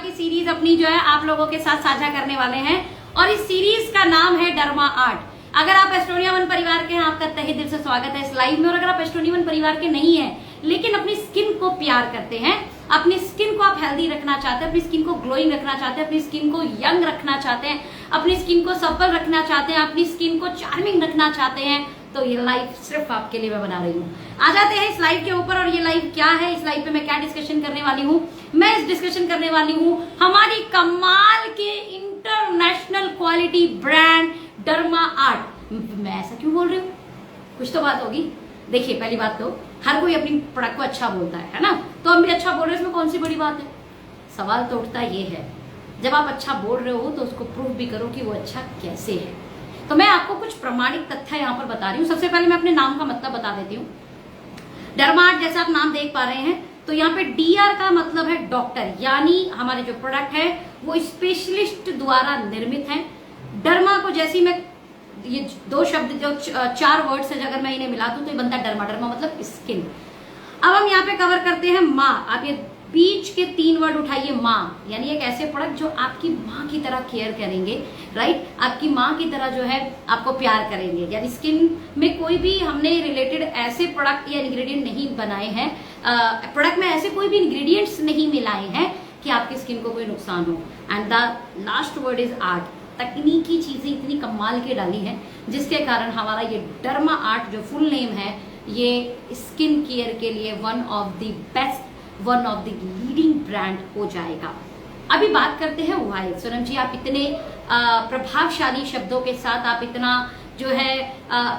की सीरीज अपनी जो है आप लोगों के साथ साझा करने वाले हैं और इस सीरीज का नाम है डर्मा आर्ट। अगर आप एस्टोनिया वन परिवार के हैं, आपका तहे दिल से स्वागत है इस लाइव में। और अगर आप एस्टोनिया वन परिवार के नहीं हैं लेकिन अपनी स्किन को प्यार करते हैं, अपनी स्किन को आप हेल्दी रखना चाहते हैं, अपनी स्किन को ग्लोइंग रखना चाहते हैं, अपनी स्किन को यंग रखना चाहते हैं, अपनी स्किन को सप्पल रखना चाहते हैं, अपनी स्किन को चार्मिंग रखना चाहते हैं, तो ये लाइव सिर्फ आपके लिए मैं बना रही हूँ। आ जाते हैं इस लाइव के ऊपर। और ये लाइव क्या है, इस लाइव पे मैं क्या डिस्कशन करने वाली हूँ? मैं इस डिस्कशन करने वाली हूँ हमारी कमाल के international quality brand derma art. मैं ऐसा क्यों बोल रही हूँ? कुछ तो बात होगी। देखिए, पहली बात तो हर कोई अपनी प्रोडक्ट को अच्छा बोलता है ना, तो हम भी अच्छा बोल रहे हैं, इसमें कौन सी बड़ी बात है? सवाल तो उठता ये है, जब आप अच्छा बोल रहे हो तो उसको प्रूव भी करो कि वो अच्छा कैसे है। तो मैं आपको कुछ प्रमाणिक तथ्य यहाँ पर बता रही हूँ। सबसे पहले मैं अपने नाम का मतलब बता देती हूँ। डर्मा आर्ट, जैसा आप नाम देख पा रहे हैं, तो यहाँ पे DR का मतलब है डॉक्टर, यानी हमारे जो प्रोडक्ट है वो स्पेशलिस्ट द्वारा निर्मित है। डर्मा को जैसी मैं ये दो शब्द जो 4 वर्ड्स है, अगर मैं इन्हें मिला दूं तो ये बनता है डर्मा। डर्मा मतलब स्किन। अब हम यहाँ पे कवर करते हैं माँ। आप ये बीच के 3 वर्ड उठाइए, माँ, यानी एक ऐसे प्रोडक्ट जो आपकी माँ की तरह केयर करेंगे, राइट? आपकी माँ की तरह जो है आपको प्यार करेंगे। यानी स्किन में कोई भी हमने रिलेटेड ऐसे प्रोडक्ट या इंग्रेडिएंट नहीं बनाए हैं, प्रोडक्ट में ऐसे कोई भी इंग्रेडिएंट्स नहीं मिलाए हैं कि आपकी स्किन को कोई नुकसान हो। And the last word is art. तकनीकी चीजें इतनी कमाल के डाली हैं जिसके कारण हमारा ये डर्मा आर्ट जो फुल नेम है, ये स्किन केयर के लिए one of the best, one of the leading brand हो जाएगा। अभी बात करते हैं वाई। सोनम जी, आप इतने प्रभावशाली शब्दों के साथ, आप इतना जो है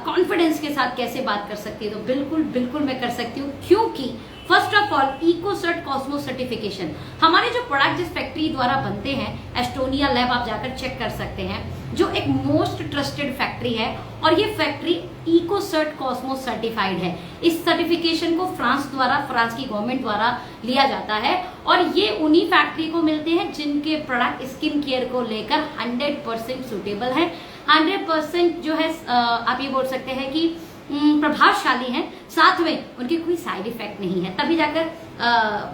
कॉन्फिडेंस के साथ कैसे बात कर सकती है? तो बिल्कुल बिल्कुल मैं कर सकती हूँ, क्योंकि first of all Ecocert cosmo certification, हमारे जो प्रोडक्ट जिस फैक्ट्री द्वारा बनते हैं, एस्टोनिया लैब आप जाकर चेक कर सकते हैं, जो एक मोस्ट ट्रस्टेड फैक्ट्री है, और ये फैक्ट्री इकोसर्ट कॉस्मो सर्टिफाइड है। इस सर्टिफिकेशन को फ्रांस की गवर्नमेंट द्वारा लिया जाता है, और ये उन्हीं फैक्ट्री को मिलते हैं जिनके प्रोडक्ट स्किन केयर को लेकर 100% सुटेबल है, 100% जो है आप ये बोल सकते हैं कि प्रभावशाली हैं, साथ में उनके कोई साइड इफेक्ट नहीं है, तभी जाकर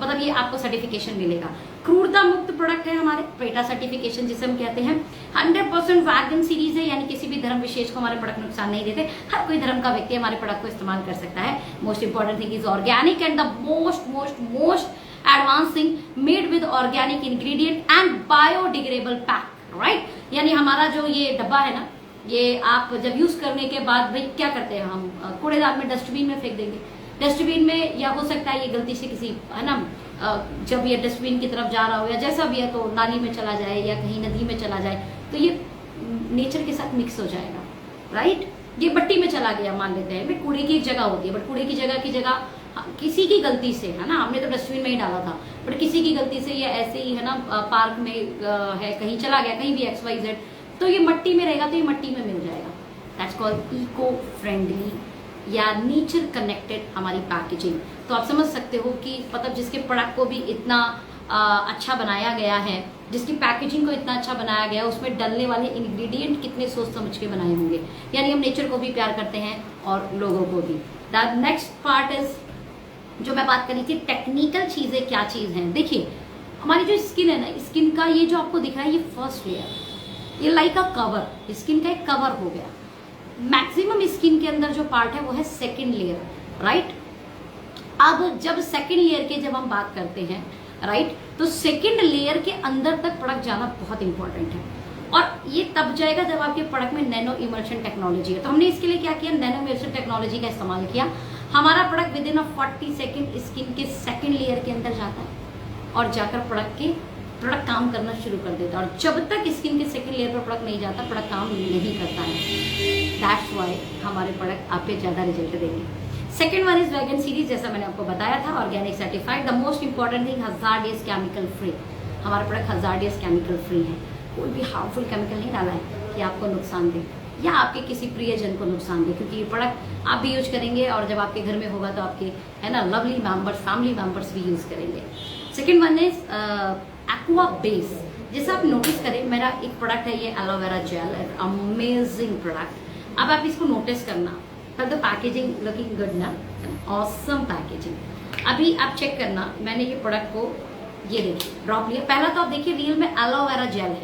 मतलब ये आपको सर्टिफिकेशन मिलेगा। क्रूरता मुक्त प्रोडक्ट है हमारे, पेटा सर्टिफिकेशन जिसे हम कहते हैं। 100% वैगन सीरीज है, यानी किसी भी धर्म विशेष को हमारे प्रोडक्ट नुकसान नहीं देते, हर कोई धर्म का व्यक्ति हमारे प्रोडक्ट को इस्तेमाल कर सकता है। Most important thing is organic and the most advance thing made with organic ingredient and biodegradable pack, right? यानी हमारा जो ये डब्बा है ना, ये आप जब यूज करने के बाद भाई क्या करते हैं, हम कूड़ेदान में, डस्टबिन में फेंक देंगे। डस्टबिन में, या हो सकता है ये गलती से किसी, है ना, जब ये डस्टबिन की तरफ जा रहा हो या जैसा भी है तो नाली में चला जाए या कहीं नदी में चला जाए, तो ये नेचर के साथ मिक्स हो जाएगा, राइट? ये मट्टी में चला गया मान लेते हैं, कूड़े की एक जगह होती है, बट कूड़े की जगह किसी की गलती से, है ना, हमने तो डस्टबिन में ही डाला था, बट किसी की गलती से ये ऐसे ही, है ना, पार्क में है, कहीं चला गया, कहीं भी XYZ, तो ये मट्टी में रहेगा, तो ये मट्टी में मिल जाएगा। दैट्स कॉल्ड इको फ्रेंडली या नेचर कनेक्टेड हमारी पैकेजिंग। तो आप समझ सकते हो कि मतलब जिसके प्रोडक्ट को भी इतना अच्छा बनाया गया है, जिसकी पैकेजिंग को इतना अच्छा बनाया गया है, उसमें डलने वाले इंग्रेडिएंट कितने सोच समझ के बनाए होंगे। यानी हम नेचर को भी प्यार करते हैं और लोगों को भी। द नेक्स्ट पार्ट इज, जो मैं बात कर रही थी, टेक्निकल चीजें क्या चीज हैं। देखिए, हमारी जो स्किन है ना, स्किन का ये जो आपको दिख रहा है, ये फर्स्ट लेयर, ये लाइक अ कवर, स्किन का एक कवर हो गया। मैक्सिमम स्किन के अंदर जो पार्ट है वो है सेकंड लेयर, राइट? अब जब सेकंड लेयर के जब हम बात करते हैं, राइट, तो सेकंड लेयर के अंदर तक प्रोडक्ट जाना बहुत इंपॉर्टेंट है, और ये तब जाएगा जब आपके प्रोडक्ट में नैनो इमल्शन टेक्नोलॉजी है। तो हमने इसके लिए क्या किया, नैनो इमल्शन टेक्नोलॉजी का इस्तेमाल किया। हमारा product with in 40 second skin के सेकंड लेयर के अंदर जाता है और जाकर प्रोडक्ट काम करना शुरू कर देता है। और जब तक स्किन के सेकंड लेयर पर प्रोडक्ट नहीं जाता, प्रोडक्ट काम नहीं करता है। दैट्स वाई हमारे प्रोडक्ट आप पे ज़्यादा रिजल्ट देंगे। Second one is wagon series, जैसा मैंने आपको बताया था, organic certified. The most important thing, hazardous chemical free. हमारा प्रोडक्ट हजार्डियस केमिकल फ्री है, कोई भी हार्मफुल केमिकल नहीं डाला है कि आपको नुकसान दे या आपके किसी प्रियजन को नुकसान दे, क्योंकि ये प्रोडक्ट आप भी यूज करेंगे और जब आपके घर में होगा तो आपके, है ना, लवली मेंबर्स, फैमिली मेंबर्स भी यूज करेंगे। Second one is aqua base. जैसा आप नोटिस करें, मेरा एक प्रोडक्ट है ये एलोवेरा जेल, अमेजिंग प्रोडक्ट। अब आप इसको नोटिस करना, पर द पैकेजिंग लुकिंग गुड ना, ऑसम पैकेजिंग। अभी आप चेक करना, मैंने ये प्रोडक्ट को ये देखिए ड्रॉप लिया। पहला तो आप देखिए रियल में एलोवेरा जेल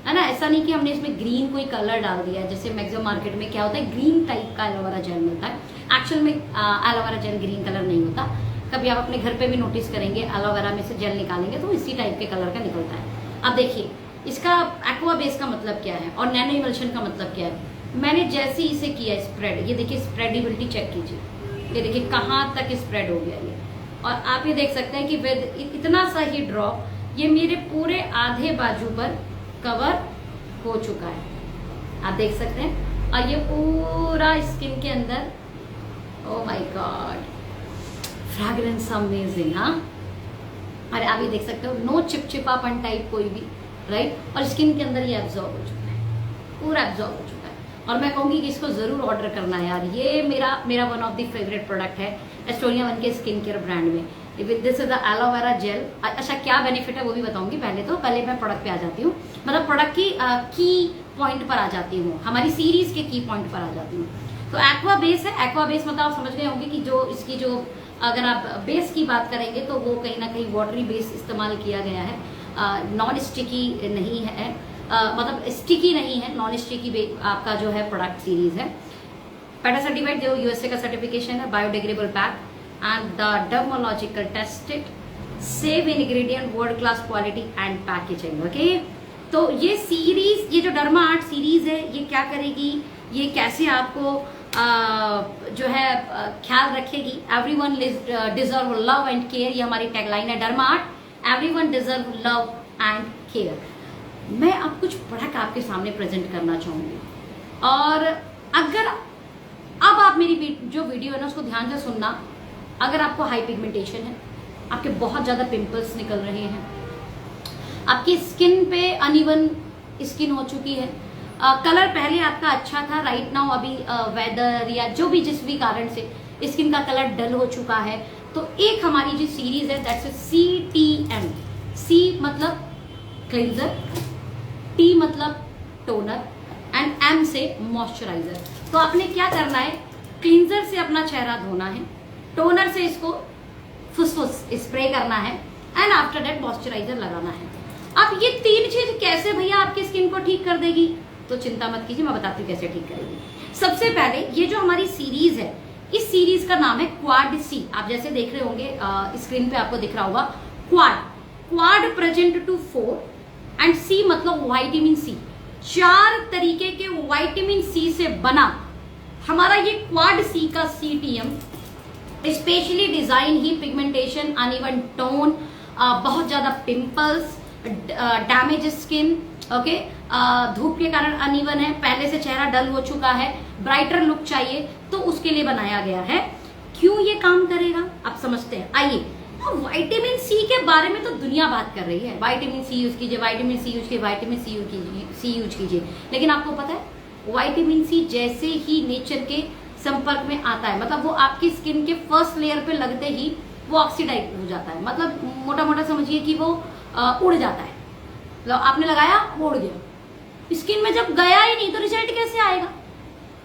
है ना, ऐसा नहीं कि हमने इसमें ग्रीन कोई कलर डाल दिया है। जैसे मैक्सिमम मार्केट में क्या होता है, ग्रीन टाइप का एलोवेरा जेल मिलता है। एक्चुअल में एलोवेरा जेल ग्रीन कलर नहीं होता। कभी आप अपने घर पे भी नोटिस करेंगे, एलोवेरा में से जेल निकालेंगे तो इसी टाइप के कलर का निकलता है। अब देखिए इसका एक्वा बेस का मतलब क्या है और नैनो इमल्शन का मतलब क्या है। मैंने जैसे ही इसे किया स्प्रेड, ये देखिए स्प्रेडेबिलिटी चेक कीजिए, ये देखिए कहाँ तक स्प्रेड हो गया ये। और आप ये देख सकते हैं कि विद इतना सा ही ड्रॉप ये मेरे पूरे आधे बाजू पर कवर हो चुका है, आप देख सकते हैं। और ये पूरा स्किन के अंदर, oh my God, fragrance amazing. हाँ, अरे आप ये देख सकते हो, नो चिपचिपापन टाइप कोई भी, राइट। और स्किन के अंदर ये एब्जॉर्ब हो चुका है, पूरा एब्जॉर्ब हो चुका है। और मैं कहूंगी कि इसको जरूर ऑर्डर करना है यार, ये मेरा one of the favourite product है एस्टोनिया वन के स्किन केयर ब्रांड में। This is the aloe vera gel. अच्छा क्या बेनिफिट है वो भी बताऊंगी। पहले मैं प्रोडक्ट पे आ जाती हूँ, मतलब प्रोडक्ट की पॉइंट पर आ जाती हूँ, हमारी सीरीज के की पॉइंट पर आ जाती हूँ। तो एक्वा बेस है। एक्वा बेस मतलब आप समझ गए होंगे कि जो इसकी जो अगर आप बेस की बात करेंगे तो वो कहीं ना कहीं वाटरी बेस इस्तेमाल किया गया है, नॉन स्टिकी नहीं है, मतलब स्टिकी नहीं है, नॉन स्टिकी आपका जो है प्रोडक्ट सीरीज है। पैटा सर्टिफाइड जो यूएसए का सर्टिफिकेशन है, biodegradable pack and the डर्मोलॉजिकल tested, save ingredient, world class quality and packaging. Okay, तो ये सीरीज, ये जो डर्मा आर्ट सीरीज है, ये क्या करेगी, ये कैसे आपको जो है ख्याल रखेगी। Everyone deserve love and care, ये हमारी टैगलाइन है derma art, everyone deserve love and care. मैं अब कुछ प्रोडक्ट आपके सामने प्रेजेंट करना चाहूंगी, और अगर अब आप मेरी जो वीडियो है ना उसको ध्यान से सुनना। अगर आपको हाई पिगमेंटेशन है, आपके बहुत ज्यादा पिंपल्स निकल रहे हैं, आपकी स्किन पे अनइवन स्किन हो चुकी है, कलर पहले आपका अच्छा था, राइट नाउ अभी वेदर या जो भी जिस भी कारण से स्किन का कलर डल हो चुका है, तो एक हमारी जो सीरीज है दैट्स CTM। C मतलब क्लींजर, T मतलब टोनर एंड M से मॉइस्चराइजर। तो आपने क्या करना है, क्लींजर से अपना चेहरा धोना है, टोनर से इसको फुसफुस स्प्रे करना है एंड आफ्टर दैट मॉइस्चराइजर लगाना है। अब ये तीन चीज कैसे भैया आपकी स्किन को ठीक कर देगी, तो चिंता मत कीजिए, मैं बताती हूँ कैसे ठीक करेगी। सबसे पहले ये जो हमारी सीरीज है, इस सीरीज का नाम है क्वाड C। आप जैसे देख रहे होंगे स्क्रीन पे आपको दिख रहा होगा quad present to 4 and C मतलब वाइटामिन C। 4 तरीके के वाइटामिन C से बना हमारा ये क्वाड C का CTM, स्पेशली डिजाइन ही पिगमेंटेशन, अनइवन टोन, बहुत ज्यादा पिंपल्स, डैमेज स्किन, ओके, धूप के कारण अनइवन है, पहले से चेहरा डल हो चुका है, ब्राइटर लुक चाहिए, तो उसके लिए बनाया गया है। क्यों ये काम करेगा आप समझते हैं, आइए। विटामिन C के बारे में तो दुनिया बात कर रही है, विटामिन C यूज कीजिए, विटामिन C यूज कीजिए, विटामिन C यूज कीजिए, लेकिन आपको पता है विटामिन C जैसे ही नेचर के संपर्क में आता है, मतलब वो आपकी स्किन के फर्स्ट लेयर पे लगते ही वो ऑक्सीडाइज हो जाता है, मतलब मोटा मोटा समझिए कि वो उड़ जाता है। मतलब आपने लगाया वो उड़ गया, स्किन में जब गया ही नहीं तो रिजल्ट कैसे आएगा।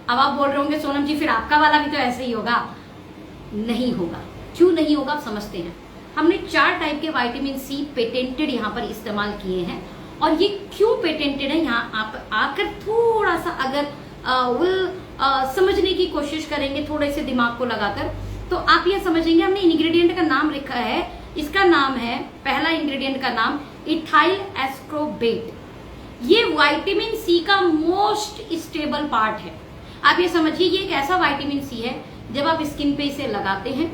अब आप बोल रहे होंगे सोनम जी फिर आपका वाला भी तो ऐसे ही होगा। नहीं होगा, क्यों नहीं होगा आप समझते हैं। हमने 4 टाइप के विटामिन C पेटेंटेड यहाँ पर इस्तेमाल किए हैं, और ये क्यों पेटेंटेड है यहाँ आप आकर थोड़ा सा अगर समझने की कोशिश करेंगे, थोड़े से दिमाग को लगाकर, तो आप ये समझेंगे। हमने इंग्रेडिएंट का नाम लिखा है, इसका नाम है, पहला इंग्रेडिएंट का नाम इथाइल एस्कोर्बेट। ये विटामिन C का मोस्ट स्टेबल पार्ट है। आप ये समझिए ये एक ऐसा विटामिन C है जब आप स्किन पे इसे लगाते हैं,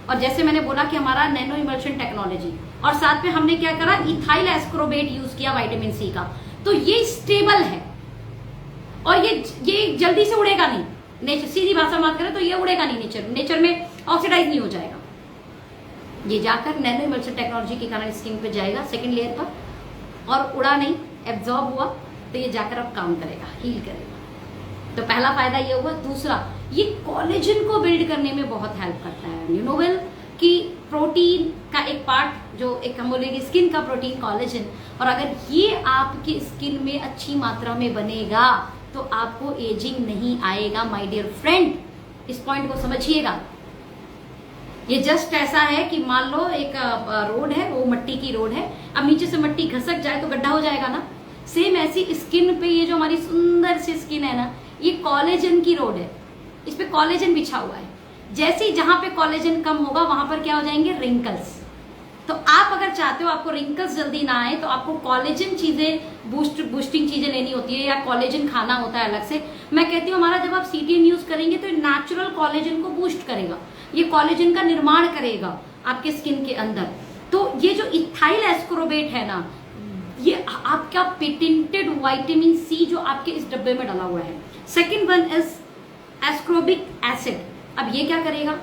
और जैसे मैंने बोला कि हमारा नैनो इमल्शन टेक्नोलॉजी, और साथ में हमने क्या करा, इथाइल एस्कोर्बेट यूज किया विटामिन C का, तो ये स्टेबल है और ये जल्दी से उड़ेगा नहीं। नेचर, सीधी भाषा में बात करें तो ये उड़ेगा नहीं, नेचर में ऑक्सीडाइज नहीं हो जाएगा। ये जाकर नैनो इमल्शन टेक्नोलॉजी के कारण स्किन पे जाएगा सेकंड लेयर पर, और उड़ा नहीं, एब्जॉर्ब हुआ, तो ये जाकर अब काम करेगा, हील करेगा। तो पहला फायदा ये हुआ। दूसरा, ये कोलेजन को बिल्ड करने में बहुत हेल्प करता है। यू नो वेल कि प्रोटीन का एक पार्ट, जो एक हम बोलेंगे स्किन का प्रोटीन, कोलेजन, और अगर ये आपकी स्किन में अच्छी मात्रा में बनेगा तो आपको एजिंग नहीं आएगा माय डियर फ्रेंड। इस पॉइंट को समझिएगा। ये जस्ट ऐसा है कि मान लो एक रोड है, वो मट्टी की रोड है, अब नीचे से मट्टी घसक जाए तो गड्ढा हो जाएगा ना। सेम ऐसी स्किन पे ये जो हमारी सुंदर सी स्किन है ना, ये कॉलेजन की रोड है, इस पे कॉलेजन बिछा हुआ है। जैसे ही जहां पे कॉलेजन कम होगा वहां पर क्या हो जाएंगे, रिंकल्स। तो आप अगर चाहते हो आपको रिंकल्स जल्दी ना आए तो आपको कॉलेजन चीजें, बूस्टिंग चीजें लेनी होती है, या कॉलेजन खाना होता है अलग से। मैं कहती हूँ हमारा जब आप सीटीएम यूज करेंगे तो नेचुरल कॉलेजन को बूस्ट करेगा, ये कॉलेजन का निर्माण करेगा आपके स्किन के अंदर। तो ये जो इथाइल एस्कोर्बिक है ना, ये आपका पेटेंटेड विटामिन सी जो आपके इस डब्बे में डाला हुआ है। Second one is ascorbic acid. अब ये क्या करेगा,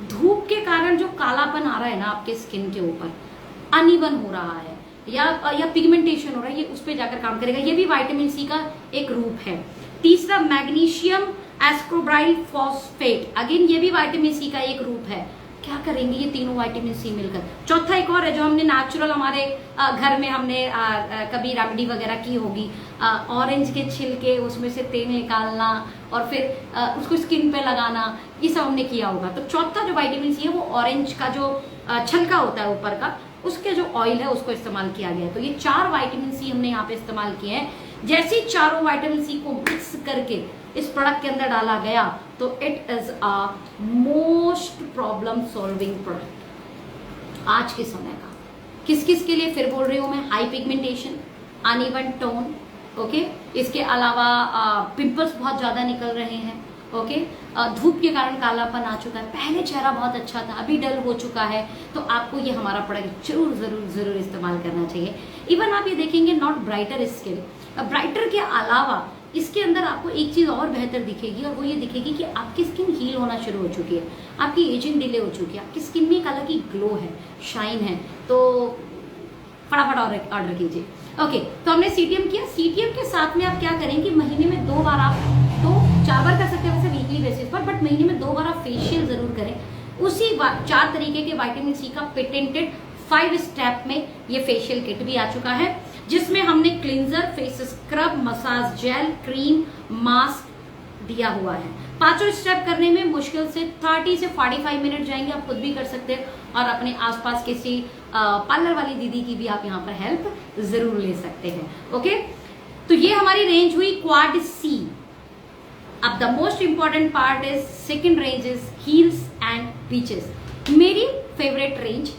धूप के कारण जो कालापन आ रहा है ना आपके स्किन के ऊपर, अनइवन हो रहा है या पिगमेंटेशन हो रहा है, ये उस पर जाकर काम करेगा। ये भी विटामिन सी का एक रूप है। तीसरा मैग्नीशियम एस्कोर्बाइल फॉस्फेट, अगेन ये भी विटामिन सी का एक रूप है। क्या करेंगे ये तीनों विटामिन सी मिलकर। चौथा एक और है जो हमने नेचुरल हमारे घर में हमने कभी रेमेडी वगैरह की होगी, ऑरेंज के छिलके उसमें से तेल निकालना और फिर उसको स्किन पे लगाना, ये सब हमने किया होगा। तो चौथा जो विटामिन सी है वो ऑरेंज का जो छिलका होता है ऊपर का, उसके जो ऑयल है उसको इस्तेमाल किया गया है। तो ये 4 विटामिन सी हमने यहाँ पे इस्तेमाल किए हैं। जैसे चारों विटामिन सी को मिक्स करके इस प्रोडक्ट के अंदर डाला गया तो it is a most problem solving product आज के समय का। किस किस के लिए फिर बोल रही हूँ मैं, high pigmentation, uneven tone, okay. इसके अलावा पिंपल्स बहुत ज्यादा निकल रहे हैं, ओके। धूप के कारण कालापन आ चुका है, पहले चेहरा बहुत अच्छा था अभी डल हो चुका है, तो आपको ये हमारा प्रोडक्ट जरूर जरूर जरूर इस्तेमाल करना चाहिए। इवन आप ये देखेंगे नॉट ब्राइटर स्किन, ब्राइटर के अलावा इसके अंदर आपको एक चीज और बेहतर दिखेगी, और वो ये दिखेगी कि आपकी स्किन हील होना शुरू हो चुकी है, आपकी एजिंग डिले हो चुकी है, आपकी स्किन में एक अलग ही ग्लो है, शाइन है। तो फटाफट ऑर्डर कीजिए, ओके। तो हमने सीटीएम किया। सीटीएम के साथ में आप क्या करें कि महीने में 2 बार, आप तो 4 बार कर सकते हैं वैसे वीकली बेसिस पर, बट महीने में 2 बार आप फेशियल जरूर करें। उसी 4 तरीके के विटामिन सी का पेटेंटेड 5 स्टेप में ये फेशियल किट भी आ चुका है, जिसमें हमने cleanser, face scrub, massage gel, cream, mask दिया हुआ है। 5 स्टेप करने में मुश्किल से 30 से 45 मिनट जाएंगे, आप खुद भी कर सकते हैं और अपने आसपास किसी पार्लर वाली दीदी की भी आप यहाँ पर हेल्प जरूर ले सकते हैं, ओके। तो ये हमारी रेंज हुई क्वाड सी। अब the most important part is second range is hills and beaches. मेरी favourite range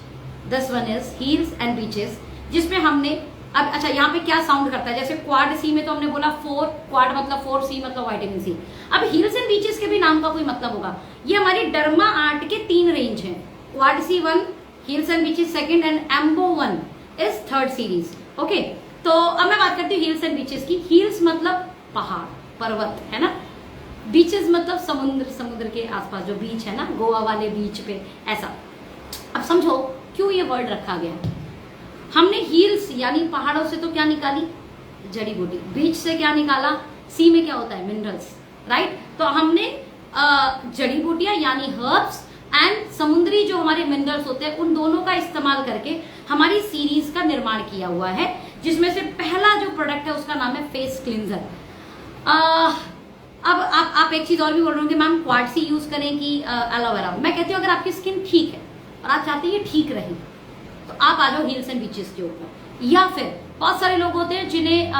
this one is hills and beaches, जिसमें हमने अब अच्छा यहाँ पे क्या साउंड करता है, जैसे क्वाड सी में तो हमने बोला 4, क्वाड मतलब 4, सी मतलब विटामिन सी। अब हील्स एंड बीचेस के भी नाम का कोई मतलब होगा। ये हमारी डर्मा आर्ट के 3 रेंज हैं, quad C 1, hills and beaches 2 and एम्बो 1 इज 3rd सीरीज, ओके। तो अब मैं बात करती हूँ हील्स एंड बीचेस की। हील्स मतलब पहाड़ पर्वत है ना, बीचेस मतलब समुद्र के आसपास जो बीच है ना, गोवा वाले बीच पे ऐसा। अब समझो क्यों ये वर्ड रखा गया। हमने हील्स यानी पहाड़ों से तो क्या निकाली, जड़ी बूटी, बीच से क्या निकाला, सी में क्या होता है, मिनरल्स, राइट। तो हमने जड़ी बूटियां यानी हर्ब्स एंड समुद्री जो हमारे मिनरल्स होते हैं उन दोनों का इस्तेमाल करके हमारी सीरीज का निर्माण किया हुआ है, जिसमें से पहला जो प्रोडक्ट है उसका नाम है फेस क्लिंजर। अब आप एक चीज और भी बोल रहे होंगे मैम क्वाड सी यूज करें कि एलोवेरा। मैं कहती हूँ अगर आपकी स्किन ठीक है और आप चाहते हैं ठीक रहे तो आप आ जाओ हील्स एंड बीचेस के ऊपर। या फिर बहुत सारे लोग होते हैं जिन्हें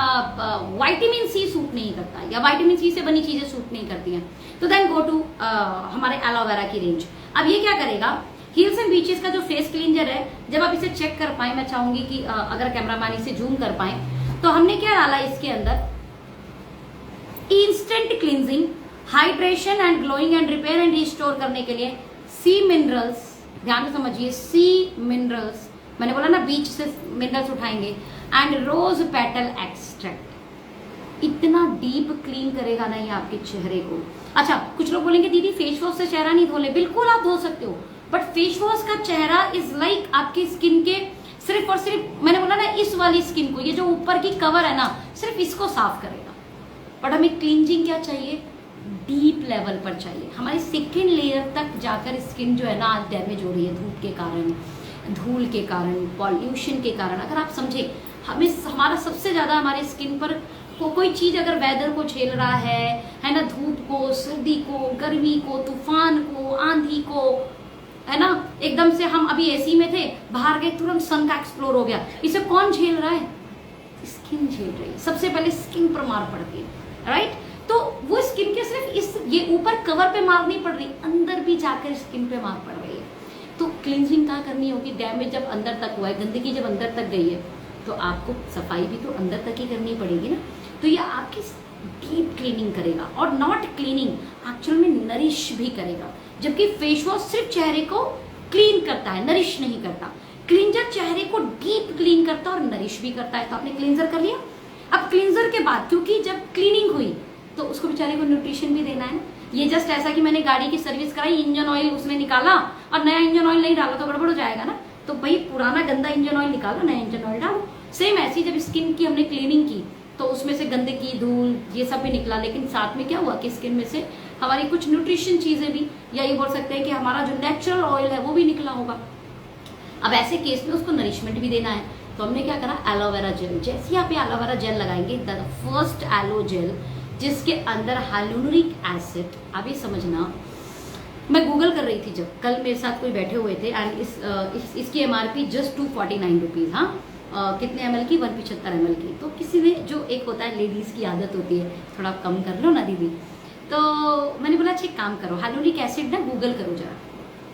विटामिन सी सूट नहीं करता या विटामिन सी से बनी चीजें सूट नहीं करती हैं, तो देन गो टू हमारे एलोवेरा की रेंज। अब ये क्या करेगा, हील्स एंड बीचेस का जो फेस क्लींजर है, जब आप इसे चेक कर पाए, मैं चाहूंगी कि अगर कैमरामैन इसे जूम कर पाए, तो हमने क्या डाला इसके अंदर, instant cleansing, hydration and glowing and repair and restore करने के लिए सी मिनरल्स, ध्यान से समझिए, सी मिनरल्स, मैंने बोला ना बीच से मिनरल्स उठाएंगे, एंड रोज पेटल एक्सट्रैक्ट। इतना डीप क्लीन करेगा ना ये आपके चेहरे को। अच्छा, कुछ लोग बोलेंगे दीदी फेस वॉश से चेहरा नहीं धोले, बिल्कुल आप धो सकते हो, बट फेस वॉश का चेहरा इज लाइक आपकी स्किन के सिर्फ और सिर्फ, मैंने बोला ना इस वाली स्किन को, ये जो ऊपर की कवर है ना, सिर्फ इसको साफ करेगा। बट हमें क्लींजिंग क्या चाहिए, डीप लेवल पर चाहिए, हमारे सेकेंड लेयर तक जाकर स्किन जो है ना आज डैमेज हो रही है धूप के कारण, धूल के कारण, पॉल्यूशन के कारण। अगर आप समझे, हमें हमारा सबसे ज्यादा हमारे स्किन पर कोई चीज अगर वेदर को झेल रहा है ना, धूप को, सर्दी को, गर्मी को, तूफान को, आंधी को, है ना, एकदम से हम अभी एसी में थे, बाहर गए, तुरंत सन का एक्सप्लोर हो गया, इसे कौन झेल रहा है? स्किन झेल रही है। सबसे पहले स्किन पर मार पड़ती है, राइट? तो वो स्किन के सिर्फ इस ये ऊपर कवर पे मार नहीं पड़ रही, अंदर भी जाकर स्किन पे मार पड़ रही है। तो क्लींजिंग कहाँ करनी होगी? डैमेज जब अंदर तक हुआ है, गंदगी जब अंदर तक गई है, तो आपको सफाई भी तो अंदर तक ही करनी पड़ेगी ना। तो ये आपकी डीप क्लीनिंग करेगा, और नॉट क्लीनिंग, एक्चुअल में नरिश भी करेगा। जबकि फेस वॉश सिर्फ चेहरे को क्लीन करता है, नरिश नहीं करता। क्लींजर चेहरे को डीप क्लीन करता है और नरिश भी करता है। तो आपने क्लींजर कर लिया। अब क्लींजर के बाद, क्योंकि जब क्लीनिंग हुई तो उसको बेचारे को न्यूट्रिशन भी देना है ना। ये जस्ट ऐसा कि मैंने गाड़ी की सर्विस कराई, इंजन ऑयल उसने निकाला और नया इंजन ऑयल नहीं डाला तो गड़बड़ हो जाएगा ना। तो भाई पुराना गंदा इंजन ऑयल निकालो, नया इंजन ऑयल डालो। सेम ऐसी जब स्किन की हमने क्लीनिंग की तो उसमें से गंदगी, धूल, ये सब भी निकला, लेकिन साथ में क्या हुआ कि स्किन में से हमारी कुछ न्यूट्रिशन चीजें भी, या ये बोल सकते हैं कि हमारा जो नेचुरल ऑयल है वो भी निकला होगा। अब ऐसे केस में उसको नरिशमेंट भी देना है। तो हमने क्या करा, एलोवेरा जेल। जैसे ही आप एलोवेरा जेल लगाएंगे, द फर्स्ट एलो जेल जिसके अंदर हाइलुरोनिक एसिड, आप ये समझना, मैं गूगल कर रही थी जब कल मेरे साथ कोई बैठे हुए थे, एंड इसकी एमआरपी जस्ट 249 रुपीज। हाँ, कितने ml की? 175 ml की। तो किसी ने, जो एक होता है लेडीज की आदत होती है, थोड़ा कम कर लो ना दीदी, तो मैंने बोला अच्छा एक काम करो, हाइलुरोनिक एसिड ना गूगल करो जरा।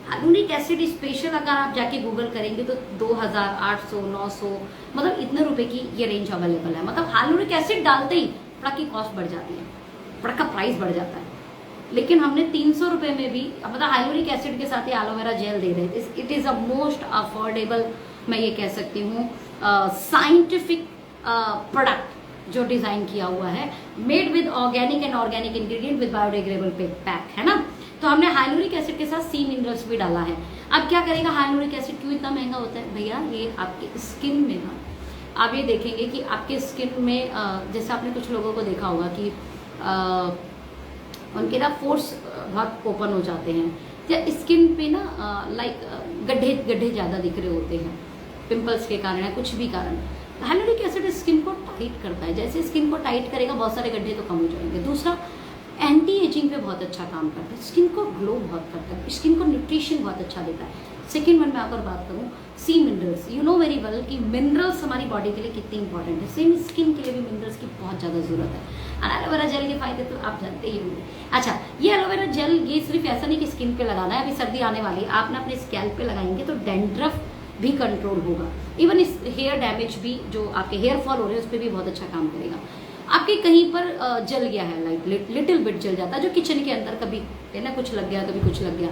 हाइलुरोनिक एसिड स्पेशल अगर आप जाके गूगल करेंगे तो 2000, 800, 900, मतलब इतने रुपए की ये रेंज अवेलेबल है। मतलब हाइलुरोनिक एसिड डालते ही प्रोडक्ट की कॉस्ट बढ़ जाती है, प्रोडक्ट का प्राइस बढ़ जाता है। लेकिन हमने 300 रुपए में भी, मतलब हाइलुरोनिक एसिड के साथ ही एलोवेरा जेल दे रहे थे। It is a most affordable, मैं ये कह सकती हूँ, साइंटिफिक प्रोडक्ट जो डिजाइन किया हुआ है, made with organic and organic ingredient with biodegradable pack, है ना। तो हमने हाइलुरोनिक एसिड के साथ सी मिनरल्स भी डाला है। अब क्या करेगा हाइलुरोनिक एसिड, क्यों इतना महंगा होता है भैया? ये आपकी स्किन में ना, आप ये देखेंगे कि आपके स्किन में, जैसे आपने कुछ लोगों को देखा होगा कि उनके ना पोर्स बहुत ओपन हो जाते हैं, या स्किन पे ना लाइक गड्ढे गड्ढे ज़्यादा दिख रहे होते हैं, पिंपल्स के कारण या कुछ भी कारण। हाइलुरोनिक एसिड स्किन को टाइट करता है। जैसे स्किन को टाइट करेगा, बहुत सारे गड्ढे तो कम हो जाएंगे। दूसरा, एंटी एजिंग पे बहुत अच्छा काम करता है, स्किन को ग्लो बहुत करता है, स्किन को न्यूट्रिशन बहुत अच्छा देता है। सेकेंड वन में अगर बात करूँ, sea minerals, you know very well कि मिनरल्स हमारी बॉडी के लिए कितनी इंपॉर्टेंट है। सेम स्किन के लिए भी मिनरल्स की बहुत ज़्यादा जरूरत है। और एलोवेरा जेल के फायदे तो आप जानते ही होंगे। अच्छा, ये एलोवेरा जेल, ये सिर्फ ऐसा नहीं कि स्किन पे लगाना है, अभी सर्दी आने वाली है, आप ना अपने स्कैल्प पे लगाएंगे तो डैंड्रफ भी कंट्रोल होगा। इवन इस हेयर डैमेज भी, जो आपके हेयर फॉल हो रहे हैं, उस पर भी बहुत अच्छा काम करेगा। आपके कहीं पर जल गया है, लाइक लिटिल बिट जल जाता है, जो किचन के अंदर कभी है ना, कुछ लग गया, कभी कुछ लग गया,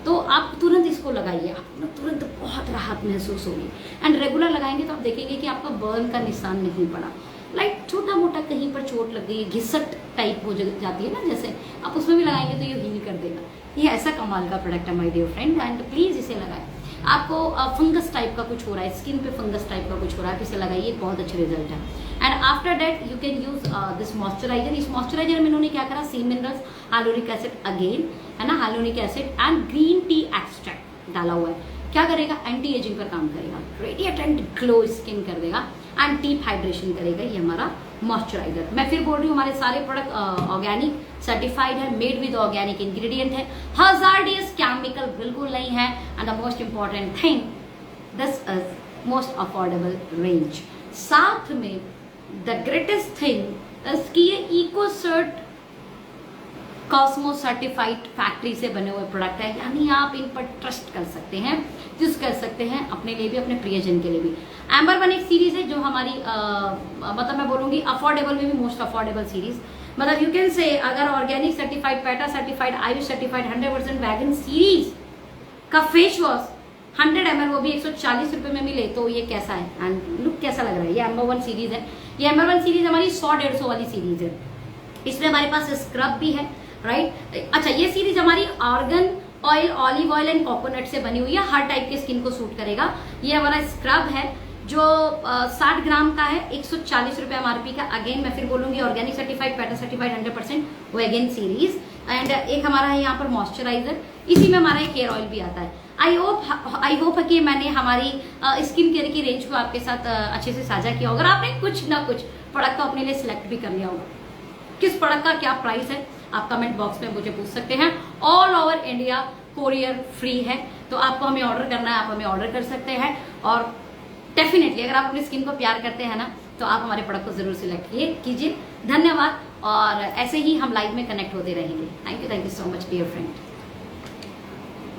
तो आप तुरंत इसको लगाइए, आपको तुरंत बहुत राहत महसूस होगी। एंड रेगुलर लगाएंगे तो आप देखेंगे कि आपका बर्न का निशान नहीं पड़ा। लाइक छोटा मोटा कहीं पर चोट लग गई, घिसट टाइप हो जाती है ना, जैसे आप उसमें भी लगाएंगे तो ये हील कर देगा। ये ऐसा कमाल का प्रोडक्ट है my dear friend, and please इसे लगाएं। आपको फंगस टाइप का कुछ हो रहा है, स्किन पे फंगस टाइप का कुछ हो रहा है, इसे लगाइए, बहुत अच्छे रिजल्ट है। And after that you can use this moisturiser. इस मॉइस्चराइजर में इन्होंने क्या करा, सी मिनरल्स, हाइलुरोनिक एसिड अगेन, है ना, hyaluronic acid and green tea extract डाला हुआ है। क्या करेगा, एंटी एजिंग पर काम करेगा, रेडिएंट एंड ग्लो स्किन कर देगा, एंड डीप हाइड्रेशन करेगा। ये हमारा मॉइस्चराइजर। मैं फिर बोल रही हूँ, हमारे सारे प्रोडक्ट ऑर्गेनिक सर्टिफाइड है, मेड विद ऑर्गेनिक इंग्रेडिएंट है, हजार्डियस केमिकल बिल्कुल नहीं है, and the most important thing, this is most affordable range. साथ में द ग्रेटेस्ट थिंग इज कि ये eco cert cosmos certified factory से बने हुए प्रोडक्ट है, यानी आप इन पर ट्रस्ट कर सकते हैं, यूज कर सकते हैं अपने लिए भी, अपने प्रियजन के लिए भी। एम्बर वन एक सीरीज है जो हमारी मतलब मैं बोलूंगी अफोर्डेबल में भी मोस्ट अफोर्डेबल सीरीज। मतलब यू कैन से, अगर organic certified, PETA certified, Ayush certified 100% wagon series का फेस वॉश 100 ml, वो भी 140 रुपए में मिले, तो ये कैसा है एंड लुक कैसा लग रहा है। ये एम्बर वन सीरीज है। ये एम्बर वन सीरीज हमारी 100-150 वाली सीरीज है। इसमें हमारे पास स्क्रब भी है, राइट। अच्छा, ये सीरीज हमारी argan oil, olive oil and coconut से बनी हुई है, हर टाइप के स्किन को सूट करेगा। ये हमारा स्क्रब है जो 60 ग्राम का है, 140 रुपए एमआरपी का। अगेन मैं फिर बोलूंगी, organic certified, PETA certified 100% vegan series. And एक हमारा है यहाँ पर मॉइस्चराइजर, इसी में हमारा एक हेयर ऑयल भी आता है। आई होप कि मैंने हमारी स्किन केयर की रेंज को आपके साथ अच्छे से साझा किया होगा। आपने कुछ ना कुछ प्रोडक्ट को अपने लिए सिलेक्ट भी कर लिया होगा। किस प्रोडक्ट का क्या प्राइस है आप कमेंट बॉक्स में मुझे पूछ सकते हैं। All over India courier free है। तो आपको हमें ऑर्डर करना है, आप हमें ऑर्डर कर सकते हैं। और डेफिनेटली अगर आप अपनी स्किन को प्यार करते हैं ना, तो आप हमारे प्रोडक्ट को जरूर सिलेक्ट कीजिए। धन्यवाद, और ऐसे ही हम लाइव में कनेक्ट होते रहेंगे। Thank you so much dear friend.